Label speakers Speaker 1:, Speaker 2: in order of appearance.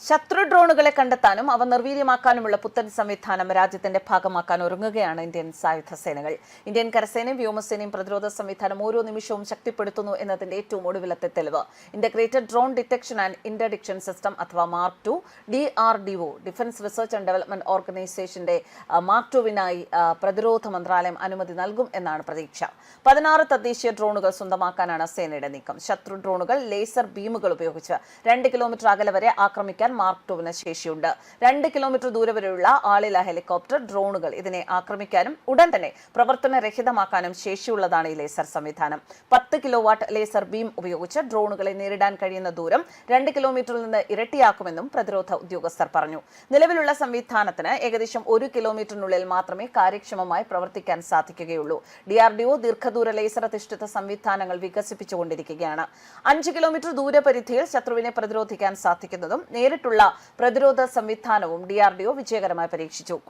Speaker 1: ശത്രു ഡ്രോണുകളെ കണ്ടെത്താനും അവ നിർവീര്യമാക്കാനുമുള്ള പുത്തൻ സംവിധാനം രാജ്യത്തിന്റെ ഭാഗമാക്കാൻ ഒരുങ്ങുകയാണ് ഇന്ത്യൻ സായുധ സേനകൾ. ഇന്ത്യൻ കരസേനയും വ്യോമസേനയും പ്രതിരോധ സംവിധാനം ഓരോ നിമിഷവും ശക്തിപ്പെടുത്തുന്നു എന്നതിന്റെ ഏറ്റവും ഒടുവിലത്തെ തെളിവ് integrated drone detection and interdiction system അഥവാ mark 2 DRDO defence research and development ഓർഗനൈസേഷന്റെ മാർക്ക് 2വിനായി പ്രതിരോധ മന്ത്രാലയം അനുമതി നൽകും എന്നാണ് പ്രതീക്ഷ. 16 തദ്ദേശീയ ഡ്രോണുകൾ സ്വന്തമാക്കാനാണ് സേനയുടെ നീക്കം. ശത്രു ഡ്രോണുകൾ ലേസർ ബീമുകൾ ഉപയോഗിച്ച് 2 കിലോമീറ്റർ അകലെ വരെ ആക്രമിക്കാൻ മാർക്ക് 2വിന് ശേഷിയുണ്ട്. 2 കിലോമീറ്റർ ദൂരെ വരെയുള്ള ആളില്ല ഹെലികോപ്റ്റർ ഡ്രോണുകൾ ഇതിനെ ആക്രമിക്കാനും ഉടൻ തന്നെ പ്രവർത്തനരഹിതമാക്കാനും ശേഷിയുള്ളതാണ് ഈ ലേസർ സംവിധാനം. 10 കിലോവാട്ട് ലേസർ ബീം ഉപയോഗിച്ച് ഡ്രോണുകളെ നേരിടാൻ കഴിയുന്ന ദൂരം 2 കിലോമീറ്ററിൽ നിന്ന് ഇരട്ടിയാക്കുമെന്നും പ്രതിരോധ ഉദ്യോഗസ്ഥർ പറഞ്ഞു. നിലവിലുള്ള സംവിധാനത്തിന് ഏകദേശം 1 കിലോമീറ്ററിനുള്ളിൽ മാത്രമേ കാര്യക്ഷമമായി പ്രവർത്തിക്കാൻ സാധിക്കുകയുള്ളൂ. DRDO ദീർഘദൂര ലേസർ അധിഷ്ഠിത സംവിധാനങ്ങൾ വികസിപ്പിച്ചുകൊണ്ടിരിക്കുകയാണ്. 5 കിലോമീറ്റർ ദൂരപരിധിയിൽ ശത്രുവിനെ പ്രതിരോധിക്കാൻ സാധിക്കുന്നതും നേരിട്ടുള്ള പ്രതിരോധ സംവിധാനവും DRDO വിജയകരമായി പരീക്ഷിച്ചു.